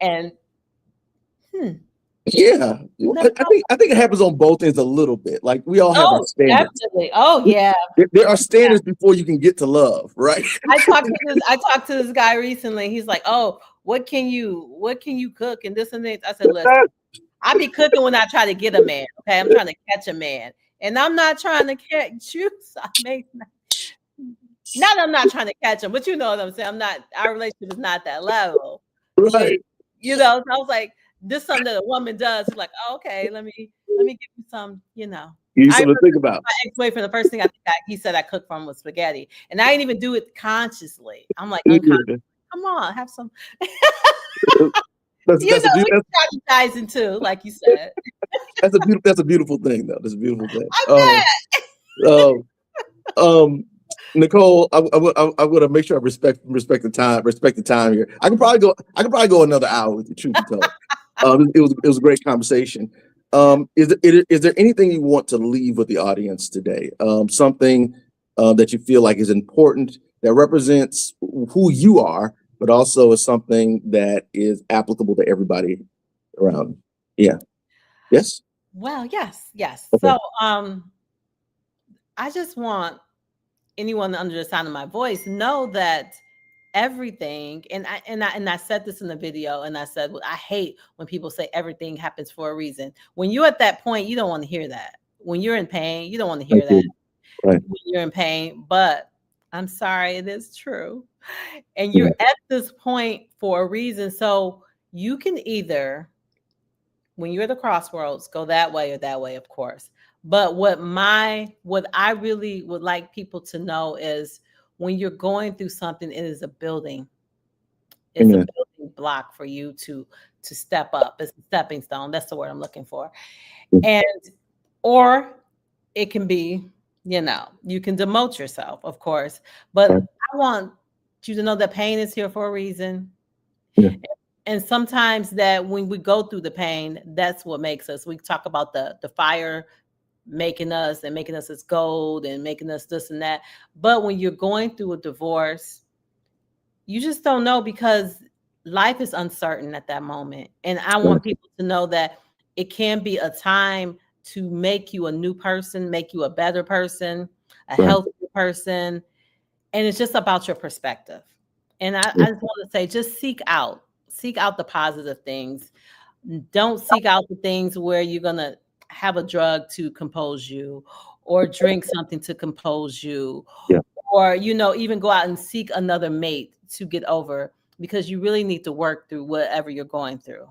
And yeah, never I think it happens on both ends a little bit. Like we all have our Oh, standards. definitely. Oh, yeah. There are standards before you can get to love, right? I talked to this guy recently. He's like, "Oh, what can you cook and this and this?" I said, "Listen, I be cooking when I try to get a man. Okay, I'm trying to catch a man, and I'm not trying to catch you. So I make not. I'm not trying to catch him, but you know what I'm saying. I'm not. Our relationship is not that level. You, Right. you know. So I was like, this is something that a woman does. He's like, oh, okay, let me give you some. You know. Give you I something to think about. my ex-boyfriend, the first thing he said I cooked for him was spaghetti. And I didn't even do it consciously. I'm like, unconscious. Yeah. Come on, have some. That's You that's a know, beautiful we strategizing too, like you said. that's a beautiful thing though. That's a beautiful thing. I bet. Um, um, Nicole, I'm gonna make sure I respect the time here. I can probably go another hour with you. Truth be told, it was a great conversation. Is there anything you want to leave with the audience today? Something that you feel like is important, that represents who you are, but also is something that is applicable to everybody around. Yeah. Yes. Well, yes, yes. Okay. So I just want anyone under the sound of my voice know that everything, and I said this in the video, and I said, well, I hate when people say everything happens for a reason. When you're at that point, you don't want to hear that. When you're in pain, you don't want to Thank hear that. you. Right. When you're in pain, but I'm sorry, it is true. And Yeah. you're at this point for a reason. So you can either, when you're at the crossroads, go that way or that way, of course. But what I really would like people to know is, when you're going through something, it is a building. It's a Amen. building block for you to step up. It's a stepping stone. That's the word I'm looking for. And or it can be, you can demote yourself, of course. But Right. I want you to know that pain is here for a reason. Yeah. And sometimes that when we go through the pain, that's what makes us. We talk about the fire making us as gold and making us this and that. But when you're going through a divorce, you just don't know, because life is uncertain at that moment. And I Right. want people to know that it can be a time to make you a new person, make you a better person, a Right. healthier person. And it's just about your perspective. And Yeah. I just want to say, just seek out the positive things. Don't seek out the things where you're going to have a drug to compose you, or drink something to compose you, Yeah. or, even go out and seek another mate to get over, because you really need to work through whatever you're going through.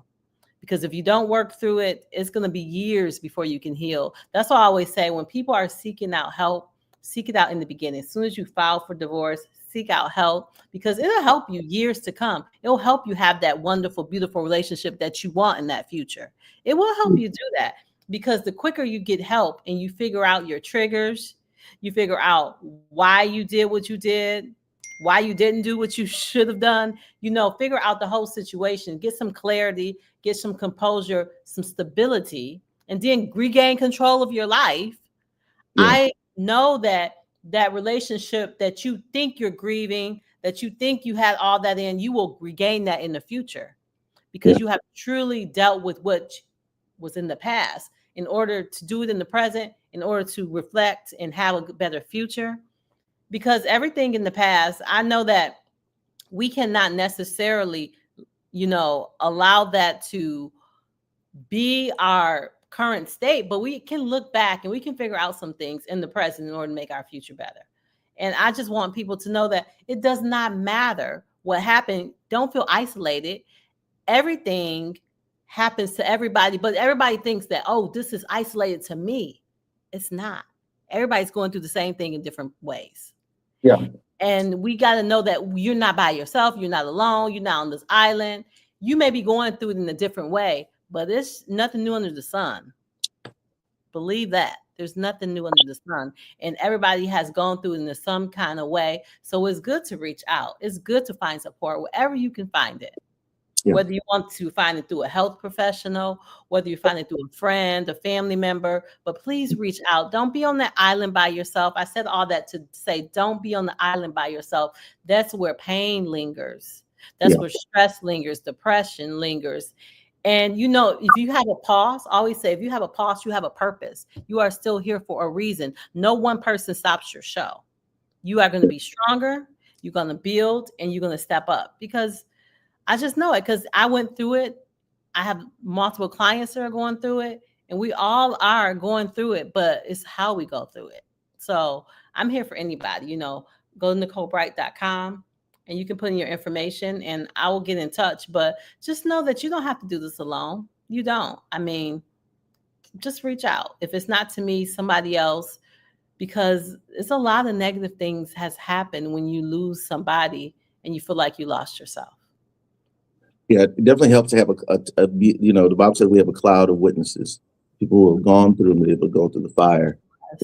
Because if you don't work through it, it's going to be years before you can heal. That's why I always say, when people are seeking out help, seek it out in the beginning. As soon as you file for divorce, seek out help, because it'll help you years to come. It'll help you have that wonderful, beautiful relationship that you want in that future. It will help you do that, because the quicker you get help and you figure out your triggers, you figure out why you did what you did, why you didn't do what you should have done, figure out the whole situation, get some clarity, get some composure, some stability, and then regain control of your life. Yeah. I know that relationship that you think you're grieving, that you think you had all that in, you will regain that in the future, because Yeah. you have truly dealt with what was in the past in order to do it in the present, in order to reflect and have a better future. Because everything in the past, I know that we cannot necessarily, allow that to be our current state, but we can look back and we can figure out some things in the present in order to make our future better. And I just want people to know that it does not matter what happened. Don't feel isolated. Everything happens to everybody, but everybody thinks that, oh, this is isolated to me. It's not. Everybody's going through the same thing in different ways. Yeah. And we got to know that you're not by yourself. You're not alone. You're not on this island. You may be going through it in a different way, but it's nothing new under the sun. Believe that. There's nothing new under the sun. And everybody has gone through it in some kind of way. So it's good to reach out. It's good to find support wherever you can find it. Yeah. Whether you want to find it through a health professional, whether you find it through a friend, a family member, but please reach out. Don't be on that island by yourself. I said all that to say, don't be on the island by yourself. That's where pain lingers. That's Yeah. where stress lingers, depression lingers. And if you have a pause, I always say, if you have a pause, you have a purpose. You are still here for a reason. No one person stops your show. You are going to be stronger. You're going to build, and you're going to step up, because I just know it, because I went through it. I have multiple clients that are going through it, and we all are going through it, but it's how we go through it. So I'm here for anybody. Go to NicoleBright.com and you can put in your information and I will get in touch. But just know that you don't have to do this alone. You don't. I mean, just reach out. If it's not to me, somebody else, because it's a lot of negative things has happened when you lose somebody and you feel like you lost yourself. Yeah, it definitely helps to have the Bible said we have a cloud of witnesses, people who have gone through and been able to go through the fire.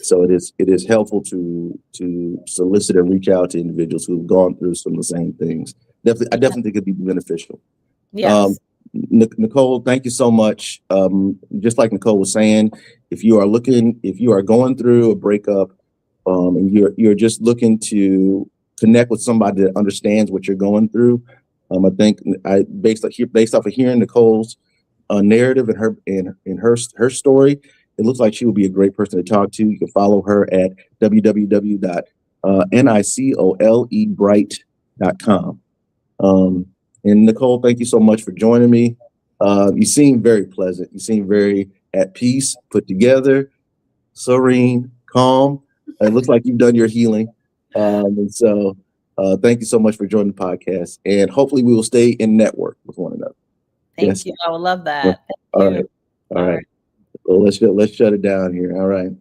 So it is helpful to solicit and reach out to individuals who've gone through some of the same things. I definitely think it'd be beneficial. Yes. Nicole, thank you so much. Just like Nicole was saying, if you are going through a breakup, and you're just looking to connect with somebody that understands what you're going through, I think based off of hearing Nicole's narrative and her story, it looks like she would be a great person to talk to. You can follow her at www.nicolebright.com. And Nicole, thank you so much for joining me. You seem very pleasant. You seem very at peace, put together, serene, calm. It looks like you've done your healing. And so thank you so much for joining the podcast. And hopefully we will stay in network with one another. Thank you. I would love that. Thank All you. right. All right. Well, let's shut it down here. All right.